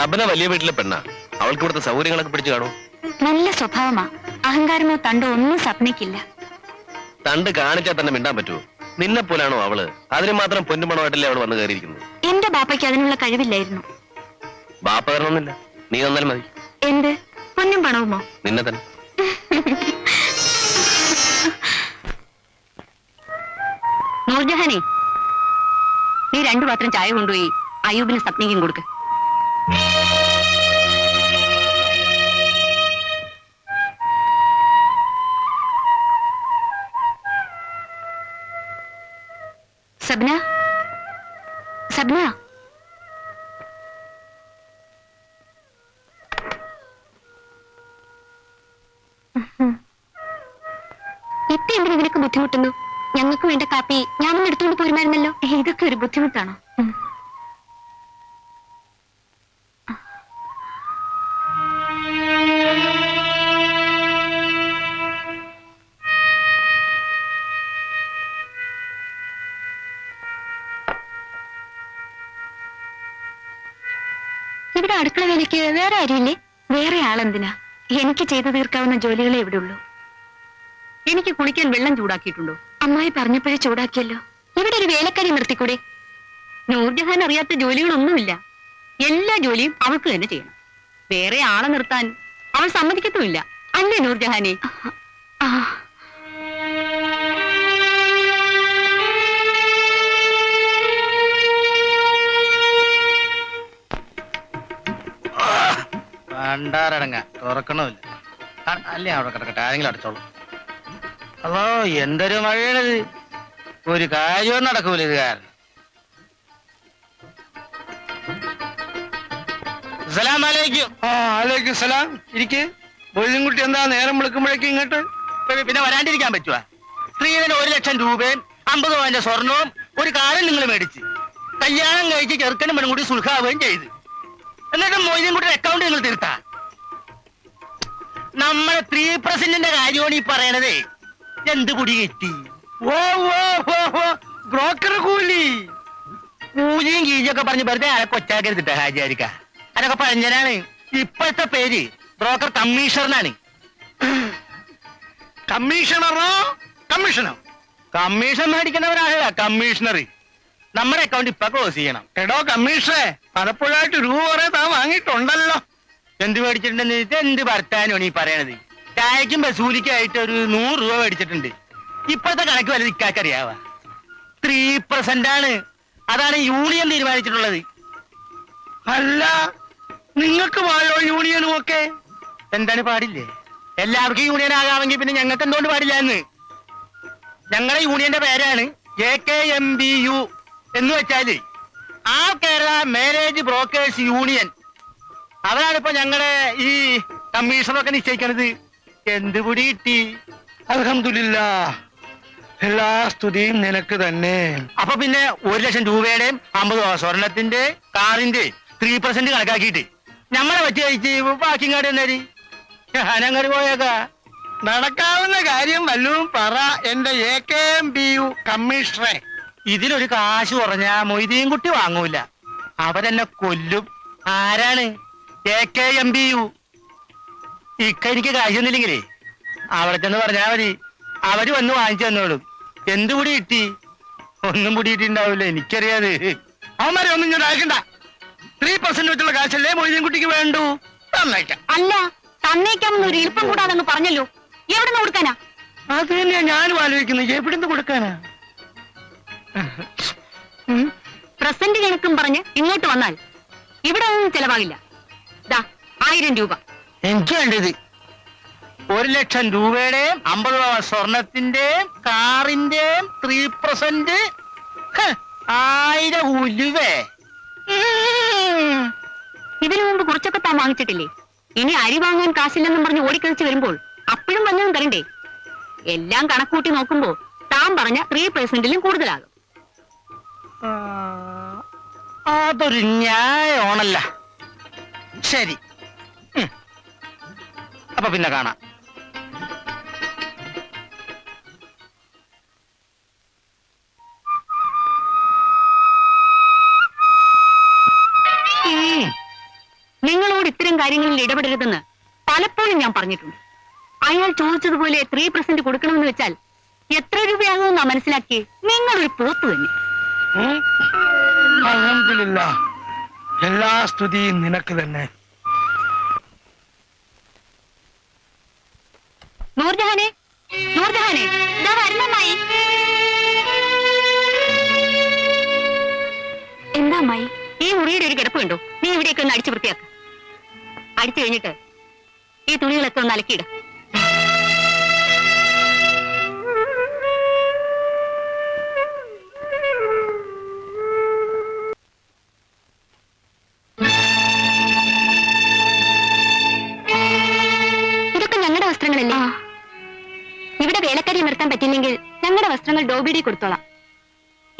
സബന വലിയ വീട്ടിലെ പെണ്ണ, അവൾക്ക് ഇവിടുത്തെ സൗകര്യങ്ങളൊക്കെ പിടിച്ചു കാണും. നല്ല സ്വഭാവമാ, അഹങ്കാരമോ തണ്ടോ ഒന്നും സപ്നയ്ക്കില്ല. തണ്ട് കാണിച്ചാൽ തന്നെ മിണ്ടാൻ പറ്റുമോ? നിന്നെ പോലാണോ അവള്? അതിന് മാത്രം പൊന്നുമണമായിട്ടല്ലേ അവൾ വന്ന് കയറിയിരിക്കുന്നത്. എന്റെ ബാപ്പയ്ക്ക് അതിനുള്ള കഴിവില്ലായിരുന്നു. ബാപ്പ തരണമെന്നില്ല, നീ തന്നാലും മതി. എന്ത് പൊന്നും പണവുമോ? നിന്നെ തന്നെ. നൂർജഹാനെ, നീ 2 പാത്രം ചായ കൊണ്ടുപോയി അയ്യൂബിന് സപ്നയ്ക്കും കൊടുക്ക്. സബ്ന, സബ്ന, ഇപ്പൊ എന്തിനാ നിനക്ക് ബുദ്ധിമുട്ടുന്നു? ഞങ്ങൾക്ക് വേണ്ട കാപ്പി ഞാൻ ഒന്ന് എടുത്തുകൊണ്ട് പോരുമായിരുന്നല്ലോ. ഇതൊക്കെ ഒരു ബുദ്ധിമുട്ടാണോ? ഇവിടെ അടുക്കള വേലയ്ക്ക് വേറെ ആരുമില്ലേ? വേറെ ആളെന്തിനാ? എനിക്ക് ചെയ്തു തീർക്കാവുന്ന ജോലികളെ ഇവിടെ ഉള്ളൂ. എനിക്ക് കുളിക്കാൻ വെള്ളം ചൂടാക്കിയിട്ടുണ്ടോ? അമ്മായി പറഞ്ഞപ്പോഴേ ചൂടാക്കിയല്ലോ. ഇവിടെ ഒരു വേലക്കാരി നിർത്തിക്കൂടെ? നൂർജഹാൻ അറിയാത്ത ജോലികളൊന്നുമില്ല. എല്ലാ ജോലിയും അവൾക്ക് തന്നെ ചെയ്യണം. വേറെ ആളെ നിർത്താൻ അവൾ സമ്മതിക്കത്തുമില്ല. അല്ലേ നൂർജഹാനെ? കണ്ടാരടങ്ങ തുറക്കണമില്ല. അല്ലേ അവിടെ കിടക്കട്ടെ, ആരെങ്കിലും അടച്ചോളൂ. അതോ എന്തൊരു മഴയാണിത്, ഒരു കാര്യവും നടക്കൂല ഇത് കാരണം. അലൈക്കും സലാം. ഇരിക്ക്. ബൊയ്തുംകുട്ടി എന്താ നേരം വിളിക്കുമ്പോഴേക്കും ഇങ്ങോട്ട്? പിന്നെ വരാണ്ടിരിക്കാൻ പറ്റുവാ? സ്ത്രീധന 1 ലക്ഷം രൂപയും 50 പവന്റെ സ്വർണവും ഒരു കാലം നിങ്ങൾ മേടിച്ച് കല്യാണം കഴിച്ച് ചെറുക്കനും പെണ്ണും കൂടി സുഖാവുകയും ചെയ്ത്, എന്നിട്ട് മൊയ്തീൻകുട്ടിയുടെ അക്കൗണ്ട് നിങ്ങൾ തീർത്താ? നമ്മളെ 3% കാര്യമാണ് ഈ പറയണതേ. എന്ത് കുടി കിട്ടി? ബ്രോക്കർ കൂലി. കൂലിയും കീലിയൊക്കെ പറഞ്ഞ് വെറുതെ ആരെ കൊച്ചാക്കരുതിട്ട ഹാജിയാരിക്ക. അതൊക്കെ പഴഞ്ചനാണ്. ഇപ്പോഴത്തെ പേര് ബ്രോക്കർ കമ്മീഷണറാണ്. കമ്മീഷണറോ? കമ്മീഷനോ? കമ്മീഷൻ മേടിക്കുന്നവരാണല്ല കമ്മീഷണർ. നമ്മുടെ അക്കൗണ്ട് ഇപ്പൊ ക്ലോസ് ചെയ്യണം. എടോ കമ്മീഷണറെ, പലപ്പോഴായിട്ട് രൂപ കുറെ താൻ വാങ്ങിയിട്ടുണ്ടല്ലോ. എന്ത് മേടിച്ചിട്ടുണ്ടെന്ന് എന്ത് ഭർത്താനാണ് ഈ പറയണത്? ചായക്കും ബസൂലിക്കായിട്ട് ഒരു 100 രൂപ മേടിച്ചിട്ടുണ്ട്. ഇപ്പോഴത്തെ കണക്ക് വല്ല ഇക്കാക്കറിയാവാ? 3% ആണ്. അതാണ് യൂണിയൻ തീരുമാനിച്ചിട്ടുള്ളത്. അല്ല, നിങ്ങൾക്ക് വായോ യൂണിയനും ഒക്കെ? എന്താണ് പാടില്ലേ? എല്ലാവർക്കും യൂണിയൻ ആകാമെങ്കിൽ പിന്നെ ഞങ്ങൾക്ക് എന്തുകൊണ്ട് പാടില്ല എന്ന്? ഞങ്ങളുടെ യൂണിയന്റെ പേരാണ് AKMBU എന്ന് വെച്ചാല് ആ കേരള മാരേജ് ബ്രോക്കേഴ്സ് യൂണിയൻ. അവരാണിപ്പോ ഞങ്ങളുടെ ഈ കമ്മീഷണറൊക്കെ നിശ്ചയിക്കണത്. എന്ത് പിടി കിട്ടി? അൽഹംദുലില്ലാഹ്, എല്ലാ സ്തുതിയും നിനക്ക് തന്നെ. അപ്പൊ പിന്നെ 1 ലക്ഷം രൂപയുടെയും 50 സ്വർണത്തിന്റെ കാറിന്റെ 3% കണക്കാക്കിയിട്ട് നമ്മളെ വെച്ച് കഴിച്ച് ബാക്കി കാട് എന്നേരി ഞാനങ്ങോട്ട് പോയേക്കാ. നടക്കാവുന്ന കാര്യം വല്ലതും പറ എന്റെ AKMBU കമ്മീഷണറെ. ഇതിലൊരു കാശ് കുറഞ്ഞാ മൊയ്തീൻകുട്ടി വാങ്ങൂല, അവരെന്നെ കൊല്ലും. ആരാണ്? AKMBU. എനിക്ക് കാശൊന്നുമില്ലെങ്കിലേ അവിടെ ചെന്ന് പറഞ്ഞാ മതി, അവര് വന്ന് വാങ്ങിച്ചു തന്നോളും. എന്ത് പൊടി കിട്ടി? ഒന്നും പൊടി കിട്ടിണ്ടാവില്ല, എനിക്കറിയാത്. അവന്മാരെ ഒന്നും ഇങ്ങോട്ട് അയക്കണ്ട. 3% വെച്ചുള്ള കാശല്ലേ മൊയ്തീൻകുട്ടിക്ക് വേണ്ടു. തന്നേക്കാം. അല്ല, തന്നേക്കാമെന്ന് ഒരു ഇരിപ്പം കൂടാതെന്ന് പറഞ്ഞല്ലോ. എവിടെ നിന്ന് കൊടുക്കാനാ? അത് തന്നെയാ ഞാനും ആലോചിക്കുന്നത്. എവിടുന്ന് കൊടുക്കാനാ? പ്രസന്റ് കണക്കും പറഞ്ഞ് ഇങ്ങോട്ട് വന്നാൽ ഇവിടെ ഒന്നും ചെലവാകില്ല. 1000 രൂപ എനിക്ക് വേണ്ടത്. 1 ലക്ഷം രൂപയുടെയും 50 സ്വർണത്തിന്റെയും കാറിന്റെയും 3%. 1000 ഉലുവേ. ഇതിനു മുമ്പ് കുറച്ചൊക്കെ താൻ വാങ്ങിച്ചിട്ടില്ലേ? ഇനി അരി വാങ്ങാൻ കാശില്ലെന്നും പറഞ്ഞ് ഓടിക്കളിച്ച് വരുമ്പോൾ അപ്പോഴും വല്ലതും തരണ്ടേ? എല്ലാം കണക്കൂട്ടി നോക്കുമ്പോ താൻ പറഞ്ഞ 3%-ലും കൂടുതലാകും. അതൊരു ന്യായമാണല്ല. ശരി, അപ്പൊ പിന്നെ കാണാം. ഇത്തരം കാര്യങ്ങളിൽ ഇടപെടരുതെന്ന് പലപ്പോഴും ഞാൻ പറഞ്ഞിട്ടുണ്ട്. അയാൾ ചോദിച്ചതുപോലെ 3% കൊടുക്കണമെന്ന് വെച്ചാൽ എത്ര രൂപയാകുമെന്നാ മനസ്സിലാക്കി നിങ്ങളൊരു പോത്ത് തന്നെ. അൽഹംദുലില്ലാ, എല്ലാ സ്തുതിയും നിനക്ക് തന്നെ. നൂർജഹാനെ, നൂർജഹാനെ, ദാ വരുന്നമ്മായി. എന്താ അമ്മായി? ഈ മുറിയുടെ ഒരു കിടപ്പ് കണ്ടോ? നീ ഇവിടെയൊക്കെ ഒന്ന് അടിച്ചു വൃത്തിയാക്ക. അടിച്ചു കഴിഞ്ഞിട്ട് ഈ തുണികളൊക്കെ ഒന്ന് അലക്കിയിട. ഇതൊക്കെ ഞങ്ങളുടെ വസ്ത്രങ്ങളല്ലേ? ഇവിടെ വേലക്കാരി നിർത്താൻ പറ്റില്ലെങ്കിൽ ഞങ്ങളുടെ വസ്ത്രങ്ങൾ ഡോബിഡി കൊടുത്തോളാം.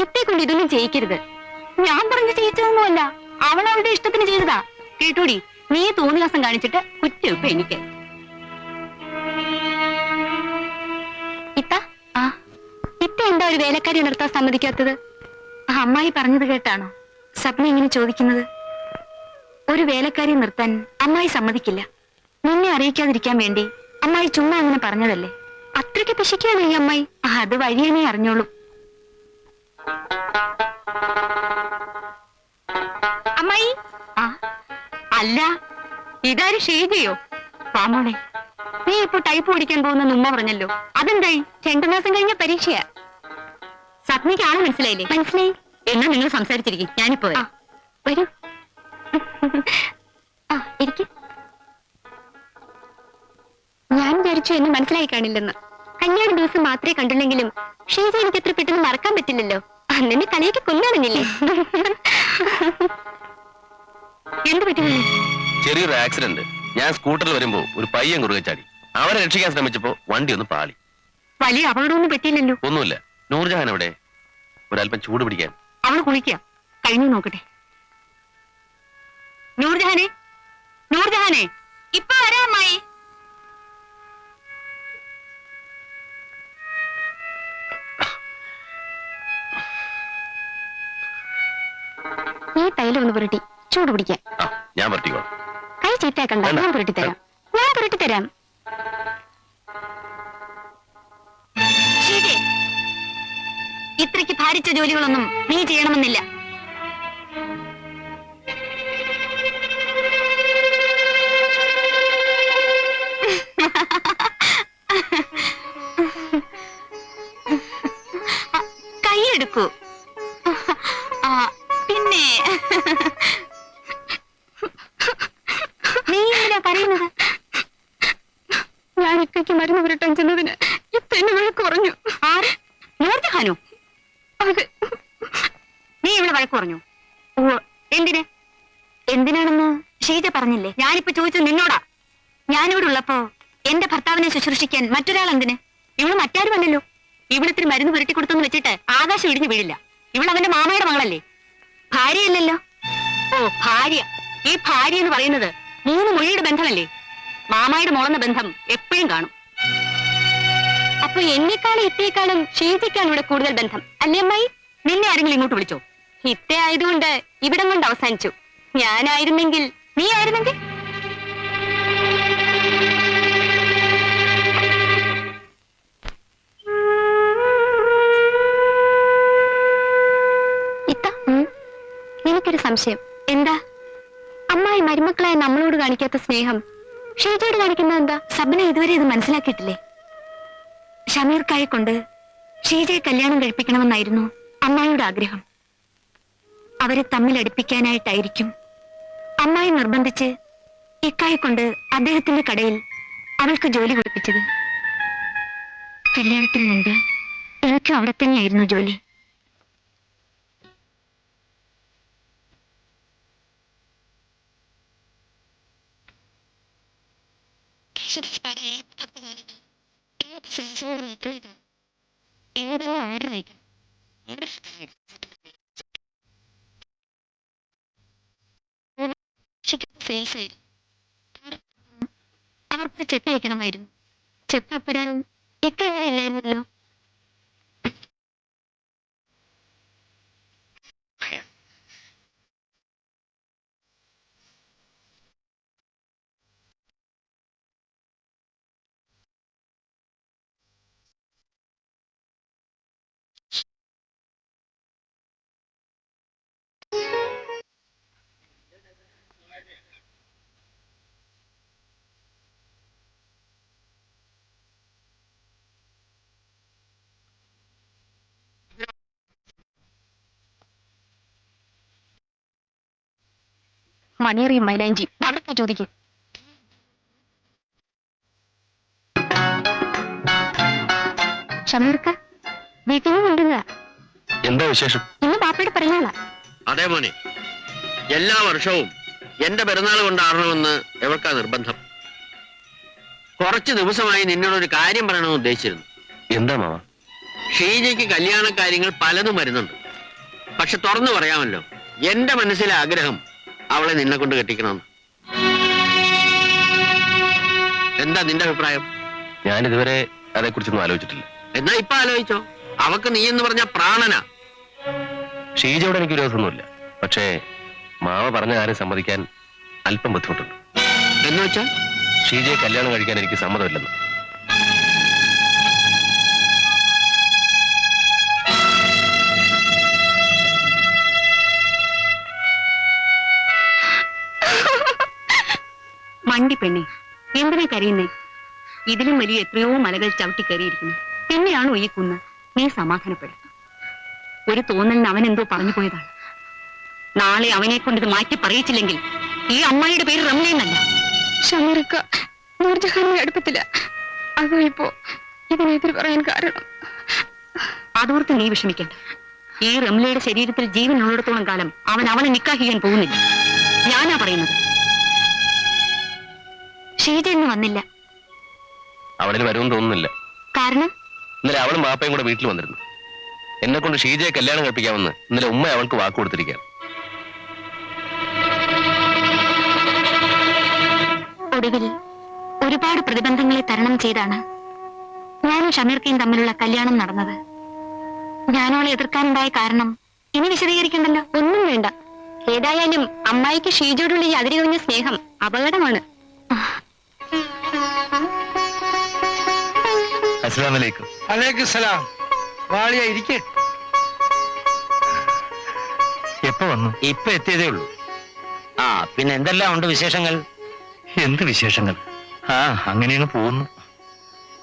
ഇത്തേക്കൊണ്ട് ഇതൊന്നും ചെയ്യിക്കരുത്. ഞാൻ പറഞ്ഞു ചെയ്യിച്ചതൊന്നുമല്ല, അവൾ അവളുടെ ഇഷ്ടത്തിന് ചെയ്തതാ. കേട്ടോടി, നീ തോന്നിയാസം കാണിച്ചിട്ട് കുറ്റം എനിക്ക്. ഇത്ത ഇത്ത എന്താ ഒരു വേലക്കാരി നിർത്താൻ സമ്മതിക്കാത്തത്? അമ്മായി പറഞ്ഞത് കേട്ടാണോ സപ്ന ഇങ്ങനെ ചോദിക്കുന്നത്? ഒരു വേലക്കാരി നിർത്താൻ അമ്മായി സമ്മതിക്കില്ല. നിന്നെ അറിയിക്കാതിരിക്കാൻ വേണ്ടി അമ്മായി ചുമ്മാ അങ്ങനെ പറഞ്ഞതല്ലേ. അത്രയ്ക്ക് പിശിക്കാണ് ഈ അമ്മായി. അത് വഴിയനെ അറിഞ്ഞോളൂ. അമ്മായി, അല്ല ഇതാര് ഷേജയോ? പാമോളെ, നീ ഇപ്പൊ ടൈപ്പ് പഠിക്കാൻ പോകുന്ന ഉമ്മ പറഞ്ഞല്ലോ, അതെന്തായി? 2 മാസം കഴിഞ്ഞ പരീക്ഷയാ. സപ്നയ്ക്ക് ആളെ മനസ്സിലായില്ലേ? മനസ്സിലായി. എന്നാ നിങ്ങൾ സംസാരിച്ചിരിക്കും, ഞാനിപ്പോ വരൂ. ഞാൻ വിചാരിച്ചു എന്നെ മനസ്സിലായി കാണില്ലെന്ന്. കല്യാണ ദിവസം മാത്രമേ കണ്ടുള്ളെങ്കിലും ഷേജ എനിക്ക് എത്ര പെട്ടെന്ന് മറക്കാൻ പറ്റില്ലല്ലോ. അന്നെ കളിയൊക്കെ കൊല്ലാണെന്നില്ലേ? എന്ത് പറ്റും? ചെറിയൊരു ആക്സിഡന്റ്. ഞാൻ സ്കൂട്ടറിൽ വരുമ്പോ ഒരു പയ്യൻ കുറുകെ ചാടി. അവരെ രക്ഷിക്കാൻ ശ്രമിച്ചപ്പോ വണ്ടി ഒന്ന് പാളി. വലിയ അപകടമൊന്നും പറ്റിയില്ലല്ലോ? ഒന്നുമില്ല. നൂർജഹാൻ എവിടെ? ഒരല്പം ചൂട് പിടിക്കാൻ. അവള് കുളിക്കുക. കഴിഞ്ഞു നോക്കട്ടെ. നൂർജഹാനെ, നൂർജഹാനെ, ഇപ്പൊ വരാം അമ്മായി. ഈ തൈലം ഒന്ന് പുരട്ടി ചൂട് പിടിക്കാൻ. ഞാൻ പറ്റിക്കോ. കൈ ചീത്താക്കണ്ട, ഞാൻ പുരട്ടി തരാം. ഞാൻ പുരട്ടി തരാം. ശരി, ഇത്രയ്ക്ക് ഭാരിച്ച ജോലികളൊന്നും നീ ചെയ്യണമെന്നില്ല. കൈയെടുക്കൂ. പിന്നെ നീ എന്തിനാ കരയുന്നത്? ഞാൻ ഇക്കയ്ക്ക് മരുന്ന് പുരട്ടാൻ ചെന്നതിന് ഇപ്പൊ എന്നെ വഴക്ക് പറഞ്ഞു. ആര്? നൂർജഹാനോ? അതെ. നീ ഇവിടെ വഴക്ക് പറഞ്ഞു? എന്തിന്? എന്തിനാണെന്ന് ഷീജ പറഞ്ഞില്ലേ? ഞാനിപ്പോ ചോദിച്ചത് നിന്നോടാ. ഞാനിവിടെ ഉള്ളപ്പോ എന്റെ ഭർത്താവിനെ ശുശ്രൂഷിക്കാൻ മറ്റൊരാൾ എന്തിന്? ഇവള് മറ്റാരുമല്ലല്ലോ. ഇവിടത്തിന് മരുന്ന് പുരട്ടി കൊടുത്തെന്ന് വെച്ചിട്ട് ആകാശം ഇടിഞ്ഞു വീഴില്ല. ഇവളവന്റെ മാമയുടെ മകളല്ലേ, ഭാര്യയല്ലല്ലോ. ഓ, ഭാര്യ. ഈ ഭാര്യ എന്ന് പറയുന്നത് 3 മൊഴിയുടെ ബന്ധമല്ലേ? മാമായുടെ മോളെന്ന ബന്ധം എപ്പോഴും കാണും. അപ്പൊ എന്നെക്കാളും ഇത്തേക്കാളും ഷീജയ്ക്കാണ് ഇവിടെ കൂടുതൽ ബന്ധം അല്ലേ അമ്മായി? നിന്നെ ആരെങ്കിലും ഇങ്ങോട്ട് വിളിച്ചോ? ഇത്ത ആയതുകൊണ്ട് ഇവിടം കൊണ്ട് അവസാനിച്ചു. ഞാനായിരുന്നെങ്കിൽ, നീ ആയിരുന്നെങ്കിൽ എനിക്കൊരു സംശയം. എന്താ? അമ്മായി മരുമക്കളായ നമ്മളോട് കാണിക്കാത്ത സ്നേഹം ഷീജയോട് കാണിക്കുന്നത് എന്താ? സബ്ന ഇതുവരെ ഇത് മനസ്സിലാക്കിയിട്ടില്ലേ? ഷമീർക്കായെ കൊണ്ട് ഷീജയെ കല്യാണം കഴിപ്പിക്കണമെന്നായിരുന്നു അമ്മായിയുടെ ആഗ്രഹം. അവരെ തമ്മിൽ അടുപ്പിക്കാനായിട്ടായിരിക്കും അമ്മായി നിർബന്ധിച്ച് ഇക്കായെ കൊണ്ട് അദ്ദേഹത്തിന്റെ കടയിൽ അവൾക്ക് ജോലി കൊടുപ്പിച്ചത്. കല്യാണത്തിന് മുൻപ് എനിക്കും അവിടെ തന്നെയായിരുന്നു ജോലി. അവർക്ക് ചെപ്പ് അയക്കണമായിരുന്നു. ചെപ്പ് അപ്പരാൻ ഇല്ലായിരുന്നല്ലോ. മണിയറിയും മൈലാഞ്ചി അവിടത്തെ ചോദിക്കും. ഷമീർക്ക വീട്ടിൽ നിന്ന് കൊണ്ടുവന്നതാ. എന്താ വിശേഷം? ഇന്ന് പാപ്പയുടെ പിറന്നാളാ. അതേ മോനെ, എല്ലാ വർഷവും എന്റെ പിറന്നാൾ കൊണ്ടാടണമെന്ന് എവർക്കാ നിർബന്ധം. കുറച്ച് ദിവസമായി നിന്നോടൊരു കാര്യം പറയണമെന്ന് ഉദ്ദേശിച്ചിരുന്നു. എന്താ മാമ? ഷീജയ്ക്ക് കല്യാണ കാര്യങ്ങൾ പലതും വരുന്നുണ്ട്. പക്ഷെ തുറന്നു പറയാമല്ലോ, എന്റെ മനസ്സിലെ ആഗ്രഹം അവളെ നിന്നെ കൊണ്ട് കെട്ടിക്കണമെന്ന്. എന്താ നിന്റെ അഭിപ്രായം? ഞാൻ ഇതുവരെ അതേക്കുറിച്ചൊന്നും ആലോചിച്ചിട്ടില്ല. എന്നാ ഇപ്പൊ ആലോചിച്ചോ. അവക്ക് നീ എന്ന് പറഞ്ഞ പ്രാണനാ. ഷീജയോട് എനിക്ക് വിരോധമൊന്നുമില്ല. പക്ഷേ മാമ പറഞ്ഞ കാര്യം സമ്മതിക്കാൻ അല്പം ബുദ്ധിമുട്ടുണ്ട്. എന്ന് വെച്ചാ ഷീജയെ കല്യാണം കഴിക്കാൻ എനിക്ക് സമ്മതമില്ലെന്ന്. മണ്ടി പെണ്ണെ, എന്തിനാ കരയുന്നേ? ഇതിലും വലിയ എത്രയോ മലകൾ ചവിട്ടി കയറിയിരിക്കുന്നു. പിന്നെയാണോ ഈ കുന്ന്? നീ സമാധാനപ്പെടും. ഒരു തോന്നലിന് അവൻ എന്തോ പറഞ്ഞു പോയതാണ്. നാളെ അവനെ കൊണ്ട് ഇത് മാറ്റി പറയിച്ചില്ലെങ്കിൽ ഈ അമ്മായിയുടെ പേര് റംലയെന്നല്ല. ഷമീർക്ക നൂർജഹാന്റെ അടുപ്പത്തില്ല. അതോ ഇപ്പോ ഇതിനെതിരെ പറയാൻ കാരണം? അതോർത്ത് നീ വിഷമിക്കണ്ട. ഈ റംലയുടെ ശരീരത്തിൽ ജീവൻ ഉള്ളിടത്തോളം കാലം അവൻ അവളെ നിക്കാഹ് ചെയ്യാൻ പോകുന്നില്ല. ഞാനാ പറയുന്നത്. ഷീജ ഇന്ന് വന്നില്ല. അവളിന് വരുമെന്ന് തോന്നുന്നില്ല. കാരണം ഇന്നലെ അവളും മാപ്പയും കൂടെ വീട്ടിൽ വന്നിരുന്നു. എന്നെ കൊണ്ട് ഷീജയെ കല്യാണം കഴിപ്പിക്കാമെന്ന് ഇന്നലെ ഉമ്മ അവൾക്ക് വാക്ക് കൊടുത്തിരിക്കുകയാണ്. ഒടുവിൽ ഒരുപാട് പ്രതിബന്ധങ്ങളെ തരണം ചെയ്താണ് ഞാനും ഷമീർക്കയും തമ്മിലുള്ള കല്യാണം നടന്നത്. ഞാനോളെ എതിർക്കാനുണ്ടായ കാരണം ഇനി വിശദീകരിക്കണ്ടല്ലോ. ഒന്നും വേണ്ട. ഏതായാലും അമ്മായിക്ക് ഷീജയോടുള്ള ഈ അതിരുകവിഞ്ഞ സ്നേഹം അപകടമാണ്. അസ്സലാമു അലൈക്കും. അലൈക്കും സലാം. വാളിയ ഇരിക്കേ. എപ്പോ വന്നു? ഇപ്പൊ എത്തിയതേ ഉള്ളൂ. ആ പിന്നെ എന്തെല്ലാം ഉണ്ട് വിശേഷങ്ങൾ? എന്ത് വിശേഷങ്ങൾ? ആ അങ്ങനെയാണ് പോകുന്നു.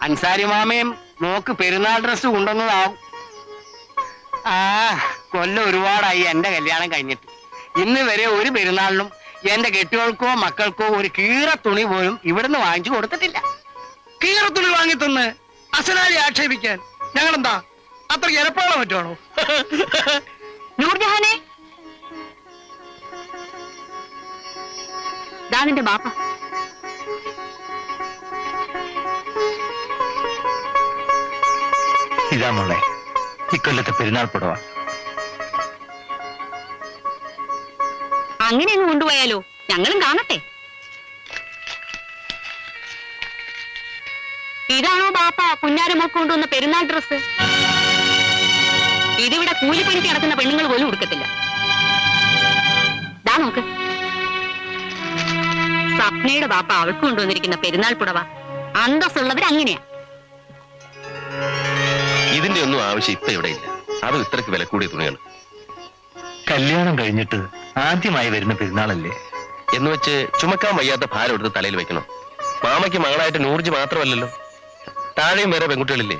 അൻസാരി മാമയും മോക്ക് പെരുന്നാൾ ഡ്രസ് കൊണ്ടുവന്നതാവും. ആ കൊല്ലം ഒരുപാടായി എന്റെ കല്യാണം കഴിഞ്ഞിട്ട്. ഇന്ന് വരെ ഒരു പെരുന്നാളിനും എന്റെ കെട്ടികൾക്കോ മക്കൾക്കോ ഒരു കീറ തുണി പോലും ഇവിടുന്ന് വാങ്ങിച്ചു കൊടുത്തിട്ടില്ല. കീറത്തുണി വാങ്ങി തന്ന് അസലാലി ആക്ഷേപിക്കാൻ ഞങ്ങളെന്താ അത്ര എരപ്പാളോ പറ്റുവാണോ? നൂർജഹാനെ, ദാ നിന്റെ ബാപ്പ. ഇതാ മോളെ ഇക്കൊല്ലത്തെ പെരുന്നാൾ പുടവ. അങ്ങനെ അങ്ങ് കൊണ്ടുപോയാലോ? ഞങ്ങളും കാണട്ടെ. ഇതാണോ ബാപ്പ കുഞ്ഞാരമൊക്കെ കൊണ്ടുവന്ന പെരുന്നാൾ ഡ്രസ്? ഇതിവിടെ കൂലിപ്പണിക്ക് നടക്കുന്ന പെണ്ണുങ്ങൾ പോലും ഉടുക്കത്തില്ല. ദാ നോക്ക്, സ്വപ്നയുടെ ബാപ്പ അവൾക്ക് കൊണ്ടുവന്നിരിക്കുന്ന പെരുന്നാൾ പുടവ. അന്തസ്സുള്ളവരങ്ങനെയാ. ഇതിന്റെ ഒന്നും ആവശ്യം ഇപ്പൊ ഇവിടെ ഇല്ല. അതും ഇത്രക്ക് വില കൂടിയ തുണികൾ. കല്യാണം കഴിഞ്ഞിട്ട് ആദ്യമായി വരുന്ന പെരുന്നാളല്ലേ എന്ന് വെച്ച് ചുമക്കാൻ വയ്യാത്ത ഭാരം എടുത്ത് തലയിൽ വെക്കണം. മാമയ്ക്ക് മകളായിട്ട് നൂർജ് മാത്രമല്ലല്ലോ, താഴെയും വേറെ പെൺകുട്ടികളില്ലേ.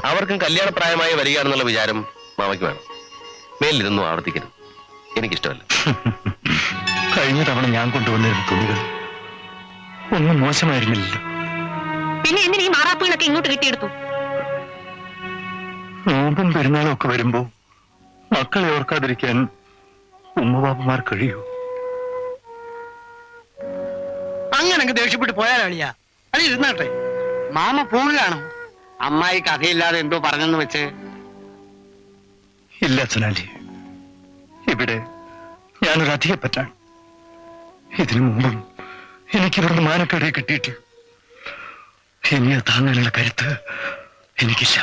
അവർക്കും കല്യാണ പ്രായമായി വരികയാണെന്നുള്ള വിചാരം മാമയ്ക്ക് വേണം. മേലിതൊന്നും ആവർത്തിക്കരുത്, എനിക്കിഷ്ടമല്ല. കഴിഞ്ഞ തവണ ഞാൻ കൊണ്ടുവന്നിരുന്ന തുണികൾ ഒന്നും മോശമായിരുന്നില്ലല്ലോ. പിന്നെ എന്തിനാ ഈ മാറാപ്പുകളൊക്കെ ഇങ്ങോട്ട് കിട്ടിയെടുത്തു? നോമ്പും പെരുന്നാളും ഒക്കെ വരുമ്പോ മക്കളെ ഓർക്കാതിരിക്കാൻ ഉമ്മബാപ്പമാർ കഴിയൂ? അങ്ങനെ ദേഷ്യപ്പെട്ട് പോയാലാണിയാ. അടി ഇരുന്നാട്ടെ. മാമ ഫോണിലാണോ? അമ്മായി കഥയില്ലാതെ എന്തോ പറഞ്ഞെന്ന് വെച്ച്. ഇല്ല സുനാലി, ഇവിടെ ഞാനൊരു അധികപ്പറ്റാണ്. ഇതിനു മുമ്പും എനിക്കിവിടുന്ന് മാനക്കേടെ കിട്ടിയിട്ട് ഇനി താങ്ങാനുള്ള കരുത്ത് എനിക്കില്ല.